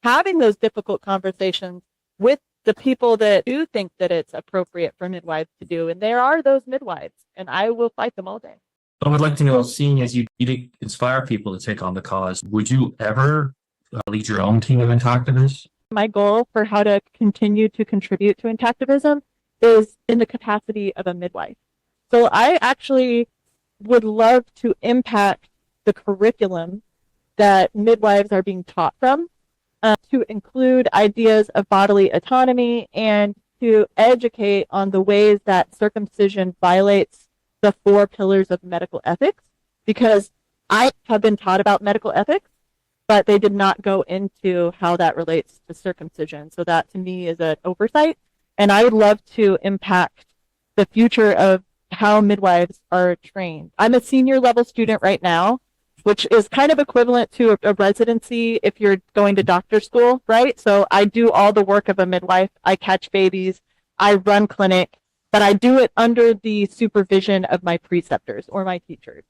having those difficult conversations with the people that do think that it's appropriate for midwives to do. And there are those midwives, and I will fight them all day. I would like to know, seeing as you inspire people to take on the cause, would you ever lead your own team of intactivists? My goal for how to continue to contribute to intactivism is in the capacity of a midwife. So I actually would love to impact the curriculum that midwives are being taught from, to include ideas of bodily autonomy and to educate on the ways that circumcision violates the 4 pillars of medical ethics, because I have been taught about medical ethics, but they did not go into how that relates to circumcision. So that to me is an oversight. And I would love to impact the future of how midwives are trained. I'm a senior level student right now, which is kind of equivalent to a residency if you're going to doctor school, right? So I do all the work of a midwife. I catch babies, I run clinic, but I do it under the supervision of my preceptors or my teachers.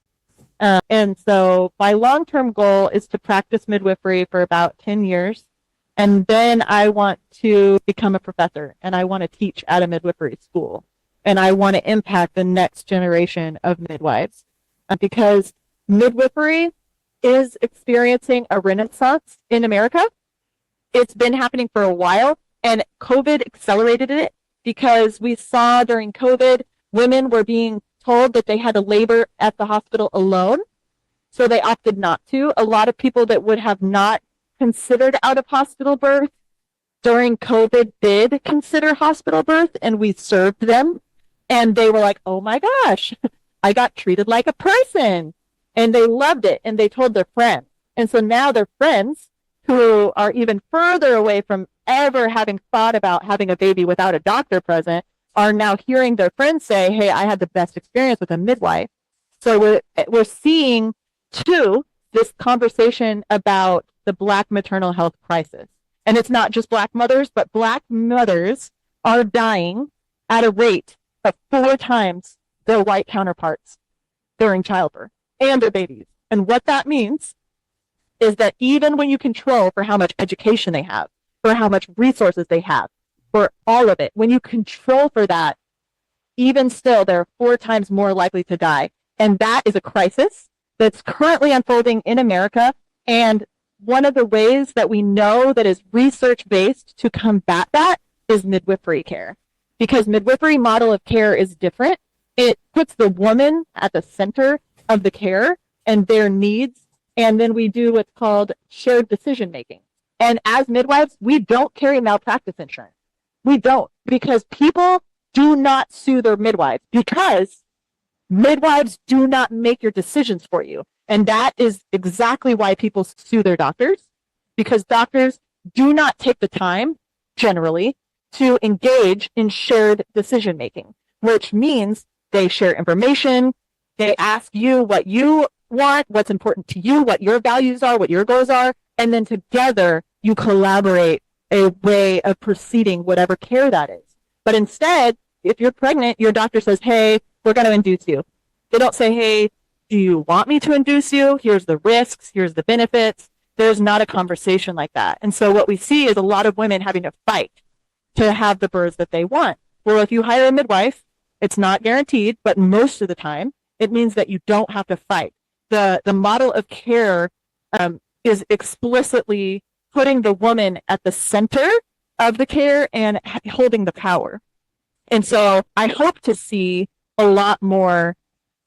And so my long-term goal is to practice midwifery for about 10 years. And then I want to become a professor, and I want to teach at a midwifery school. And I want to impact the next generation of midwives, because midwifery is experiencing a renaissance in America. It's been happening for a while, and COVID accelerated it, because we saw during COVID, women were being told that they had to labor at the hospital alone. So they opted not to. A lot of people that would have not considered out of hospital birth during COVID did consider hospital birth, and we served them. And they were like, oh my gosh, I got treated like a person. And they loved it, and they told their friends. And so now their friends, who are even further away from ever having thought about having a baby without a doctor present, are now hearing their friends say, hey, I had the best experience with a midwife. So we're seeing, too, this conversation about the Black maternal health crisis. And it's not just Black mothers, but Black mothers are dying at a rate of 4 times their white counterparts during childbirth and their babies. And what that means is that even when you control for how much education they have, for how much resources they have, for all of it, when you control for that, even still, they're 4 times more likely to die. And that is a crisis that's currently unfolding in America. And one of the ways that we know that is research-based to combat that is midwifery care. Because midwifery model of care is different. It puts the woman at the center of the care and their needs. And then we do what's called shared decision-making. And as midwives, we don't carry malpractice insurance. We don't, because people do not sue their midwives, because midwives do not make your decisions for you. And that is exactly why people sue their doctors, because doctors do not take the time, generally, to engage in shared decision making, which means they share information, they ask you what you want, what's important to you, what your values are, what your goals are, and then together you collaborate a way of proceeding whatever care that is. But instead, if you're pregnant, your doctor says, hey, we're going to induce you. They don't say, hey, do you want me to induce you? Here's the risks, here's the benefits. There's not a conversation like that. And so what we see is a lot of women having to fight to have the births that they want. Well, if you hire a midwife, it's not guaranteed, but most of the time, it means that you don't have to fight. The model of care is explicitly putting the woman at the center of the care and holding the power. And so I hope to see a lot more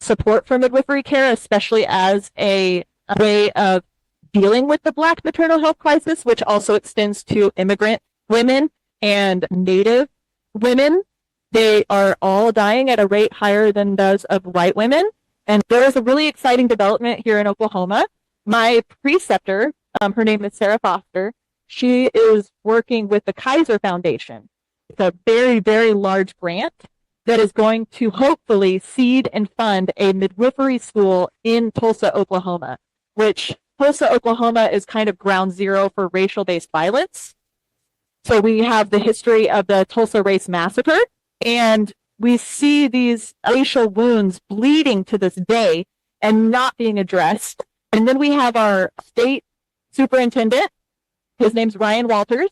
support for midwifery care, especially as a way of dealing with the Black maternal health crisis, which also extends to immigrant women and Native women. They are all dying at a rate higher than those of white women. And there is a really exciting development here in Oklahoma. My preceptor, her name is Sarah Foster. She is working with the Kaiser Foundation. It's a very, very large grant that is going to hopefully seed and fund a midwifery school in Tulsa, Oklahoma, which Tulsa, Oklahoma is kind of ground zero for racial-based violence. So we have the history of the Tulsa Race Massacre, and we see these racial wounds bleeding to this day and not being addressed. And then we have our state superintendent his name's Ryan Walters,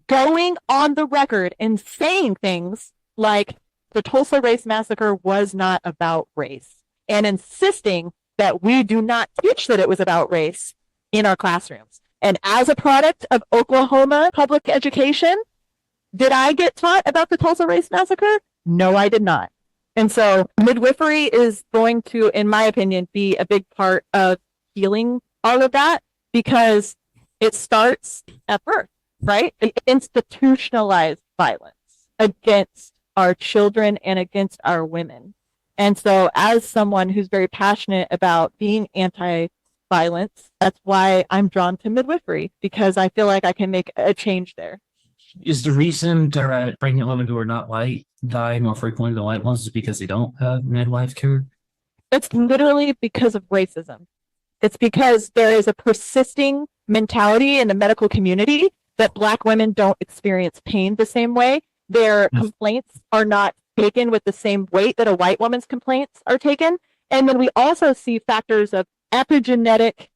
going on the record and saying things like the Tulsa Race Massacre was not about race, and insisting that we do not teach that it was about race in our classrooms. And as a product of Oklahoma public education, did I get taught about the Tulsa Race Massacre? No, I did not. And so midwifery is going to, in my opinion, be a big part of healing all of that, because it starts at birth, right? Institutionalized violence against our children and against our women. And so as someone who's very passionate about being anti-violence, that's why I'm drawn to midwifery, because I feel like I can make a change there. Is the reason pregnant women who are not white die more frequently than white ones is because they don't have midwife care? It's literally because of racism. It's because there is a persisting mentality in the medical community that Black women don't experience pain the same way. Their complaints are not taken with the same weight that a white woman's complaints are taken. And then we also see factors of epigenetic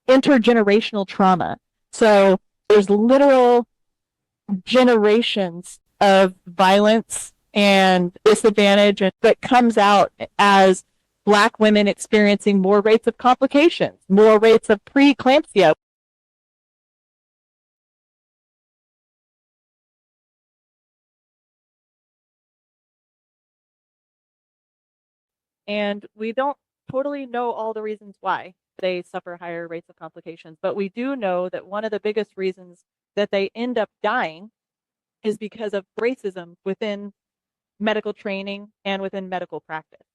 intergenerational trauma. So there's literal generations of violence and disadvantage that comes out as Black women experiencing more rates of complications, more rates of preeclampsia. And we don't totally know all the reasons why they suffer higher rates of complications, but we do know that one of the biggest reasons that they end up dying is because of racism within medical training and within medical practice.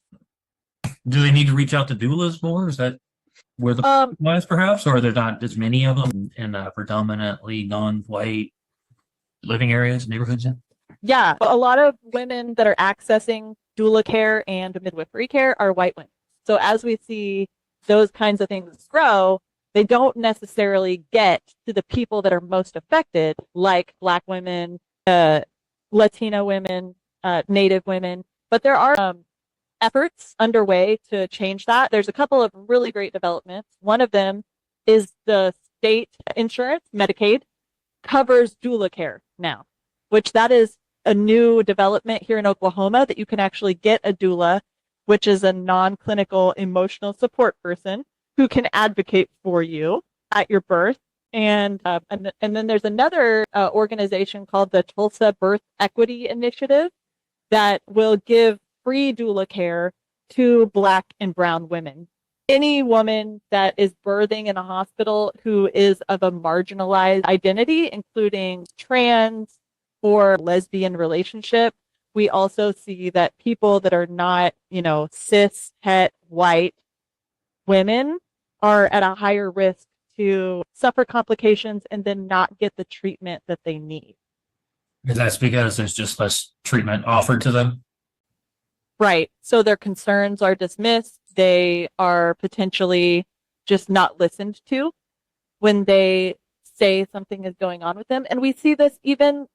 Do they need to reach out to doulas more? Is that where the lies, perhaps, or are there not as many of them in predominantly non-white living areas, neighborhoods? Yeah, a lot of women that are accessing doula care and midwifery care are white women. So as we see those kinds of things grow, they don't necessarily get to the people that are most affected, like Black women, Latina women, Native women. But there are efforts underway to change that. There's a couple of really great developments. One of them is the state insurance, Medicaid, covers doula care now, which that is a new development here in Oklahoma, that you can actually get a doula, which is a non-clinical emotional support person who can advocate for you at your birth. And then there's another organization called the Tulsa Birth Equity Initiative that will give free doula care to Black and brown women. Any woman that is birthing in a hospital who is of a marginalized identity, including trans or lesbian relationship, we also see that people that are not, cis, het, white women are at a higher risk to suffer complications and then not get the treatment that they need. And that's because there's just less treatment offered to them? Right. So their concerns are dismissed. They are potentially just not listened to when they say something is going on with them. And we see this even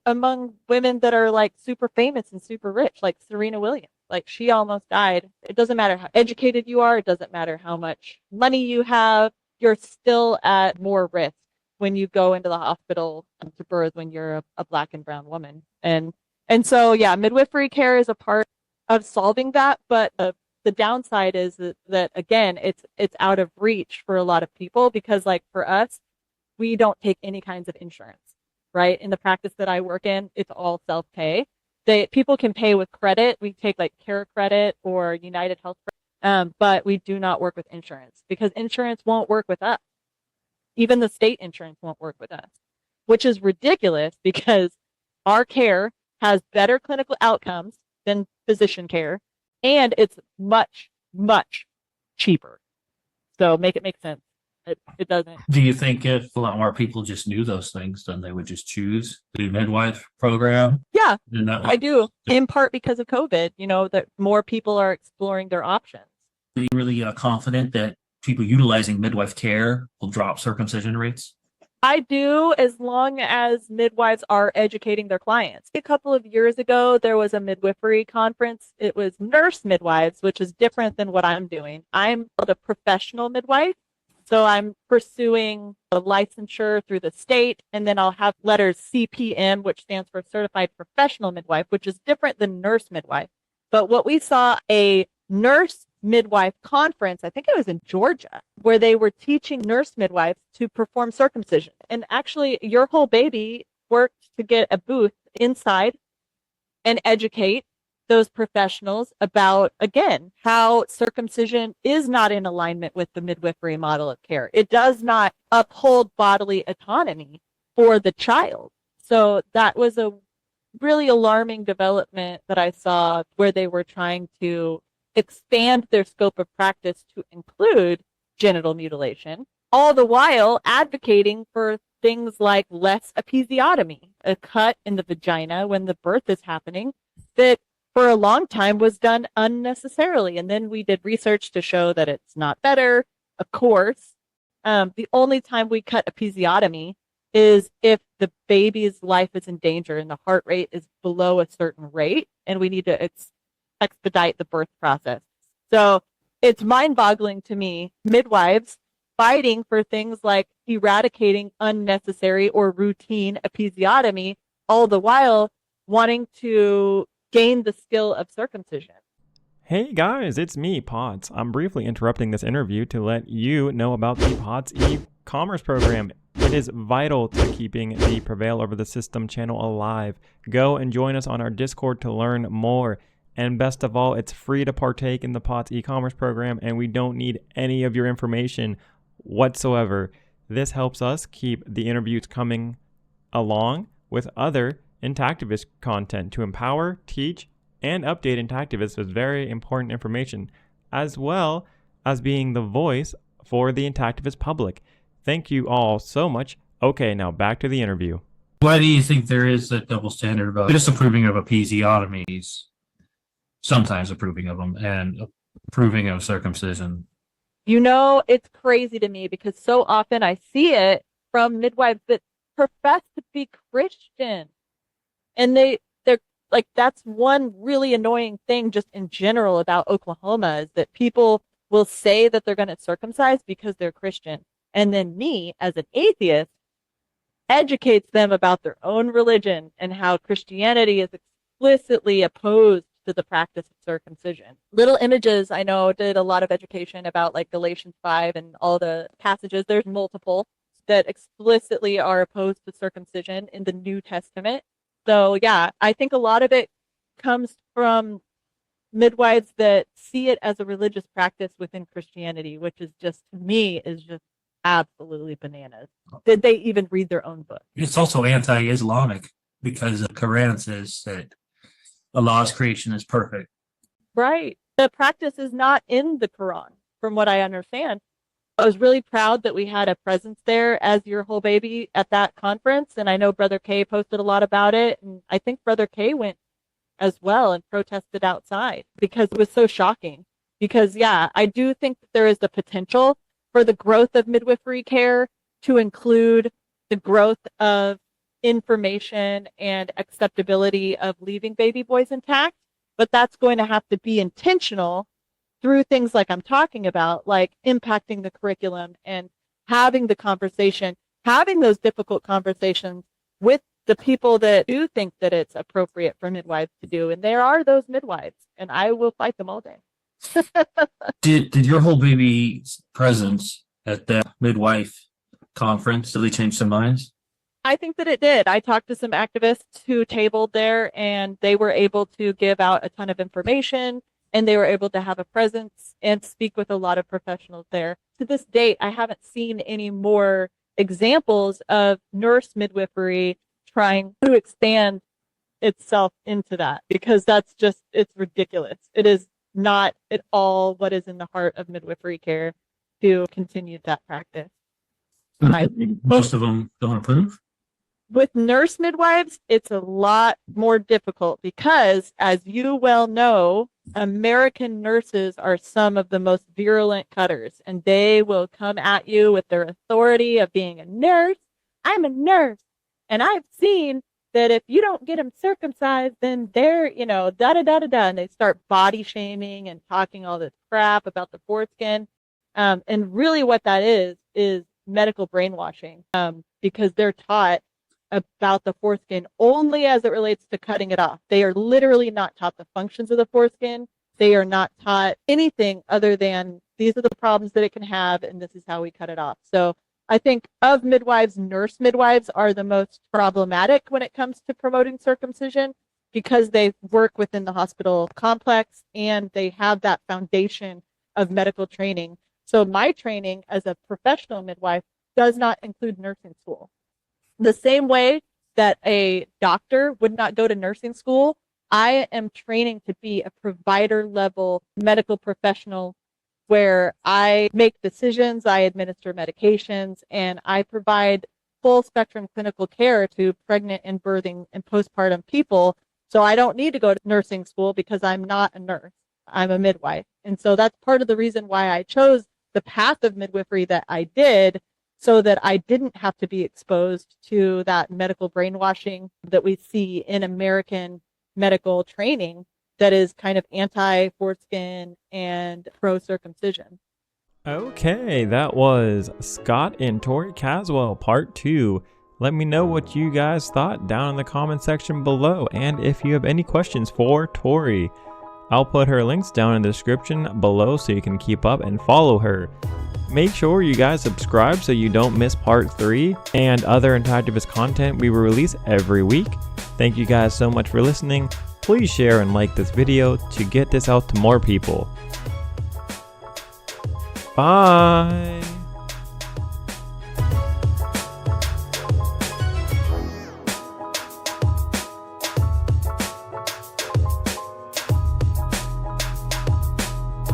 among women that are like super famous and super rich, like Serena Williams. Like, she almost died. It doesn't matter how educated you are. It doesn't matter how much money you have. You're still at more risk when you go into the hospital to birth when you're a Black and brown woman. And so, yeah, midwifery care is a part of solving that. But the downside is that again, it's out of reach for a lot of people, because like for us, we don't take any kinds of insurance. Right? In the practice that I work in, it's all self-pay. People can pay with credit. We take like Care Credit or United Health, but we do not work with insurance, because insurance won't work with us. Even the state insurance won't work with us, which is ridiculous, because our care has better clinical outcomes than physician care, and it's much, much cheaper. So make it make sense. It doesn't. Do you think if a lot more people just knew those things, then they would just choose the midwife program? Yeah, I do. In part because of COVID, that more people are exploring their options. Are you really confident that people utilizing midwife care will drop circumcision rates? I do, as long as midwives are educating their clients. A couple of years ago, there was a midwifery conference. It was nurse midwives, which is different than what I'm doing. I'm a professional midwife. So I'm pursuing a licensure through the state, and then I'll have letters CPM, which stands for Certified Professional Midwife, which is different than nurse midwife. But what we saw a nurse midwife conference, I think it was in Georgia, where they were teaching nurse midwives to perform circumcision. And actually, Your Whole Baby worked to get a booth inside and educate those professionals about, again, how circumcision is not in alignment with the midwifery model of care. It does not uphold bodily autonomy for the child. So that was a really alarming development that I saw, where they were trying to expand their scope of practice to include genital mutilation, all the while advocating for things like less episiotomy, a cut in the vagina when the birth is happening, that for a long time was done unnecessarily. And then we did research to show that it's not better. Of course, the only time we cut episiotomy is if the baby's life is in danger and the heart rate is below a certain rate, and we need to expedite the birth process. So it's mind-boggling to me, midwives fighting for things like eradicating unnecessary or routine episiotomy, all the while wanting to gain the skill of circumcision. Hey guys, it's me, Pots. I'm briefly interrupting this interview to let you know about the Pots e-commerce program. It is vital to keeping the Prevail Over the System channel alive. Go and join us on our Discord to learn more. And best of all, it's free to partake in the Pots e-commerce program, and we don't need any of your information whatsoever. This helps us keep the interviews coming along with other Intactivist content to empower, teach, and update Intactivists with very important information, as well as being the voice for the Intactivist public. Thank you all so much. Okay, now back to the interview. Why do you think there is a double standard about disapproving of episiotomies, sometimes approving of them, and approving of circumcision? You know, it's crazy to me because so often I see it from midwives that profess to be Christian. And they're like, that's one really annoying thing just in general about Oklahoma, is that people will say that they're going to circumcise because they're Christian. And then me, as an atheist, educates them about their own religion and how Christianity is explicitly opposed to the practice of circumcision. Little Images, I know, did a lot of education about like Galatians 5 and all the passages. There's multiple that explicitly are opposed to circumcision in the New Testament. So yeah, I think a lot of it comes from midwives that see it as a religious practice within Christianity, which is just, to me, is just absolutely bananas. Did they even read their own book? It's also anti-Islamic because the Quran says that Allah's creation is perfect. Right. The practice is not in the Quran, from what I understand. I was really proud that we had a presence there as Your Whole Baby at that conference. And I know Brother K posted a lot about it. And I think Brother K went as well and protested outside because it was so shocking. Because, yeah, I do think that there is the potential for the growth of midwifery care to include the growth of information and acceptability of leaving baby boys intact. But that's going to have to be intentional through things like I'm talking about, like impacting the curriculum and having the conversation, having those difficult conversations with the people that do think that it's appropriate for midwives to do. And there are those midwives, and I will fight them all day. Did Your Whole Baby's presence at the midwife conference really change some minds? I think that it did. I talked to some activists who tabled there, and they were able to give out a ton of information, and they were able to have a presence and speak with a lot of professionals there. To this date, I haven't seen any more examples of nurse midwifery trying to expand itself into that, because that's just, it's ridiculous. It is not at all what is in the heart of midwifery care to continue that practice. Most of them don't approve. With nurse midwives, it's a lot more difficult because, as you well know, American nurses are some of the most virulent cutters, and they will come at you with their authority of being a nurse. I'm a nurse, and I've seen that if you don't get them circumcised, then they're, da-da-da-da-da, and they start body shaming and talking all this crap about the foreskin. And really what that is is medical brainwashing, because they're taught about the foreskin only as it relates to cutting it off. They are literally not taught the functions of the foreskin. They are not taught anything other than these are the problems that it can have, and this is how we cut it off. So I think of midwives, nurse midwives are the most problematic when it comes to promoting circumcision, because they work within the hospital complex and they have that foundation of medical training. So my training as a professional midwife does not include nursing school. The same way that a doctor would not go to nursing school, I am training to be a provider level medical professional where I make decisions, I administer medications, and I provide full spectrum clinical care to pregnant and birthing and postpartum people. So I don't need to go to nursing school because I'm not a nurse. I'm a midwife. And so that's part of the reason why I chose the path of midwifery that I did, so that I didn't have to be exposed to that medical brainwashing that we see in American medical training that is kind of anti-foreskin and pro-circumcision. Okay, that was Scott and Tori Caswell, part 2. Let me know what you guys thought down in the comment section below, and if you have any questions for Tori. I'll put her links down in the description below so you can keep up and follow her. Make sure you guys subscribe so you don't miss part 3 and other Interactivist content we will release every week. Thank you guys so much for listening. Please share and like this video to get this out to more people. Bye!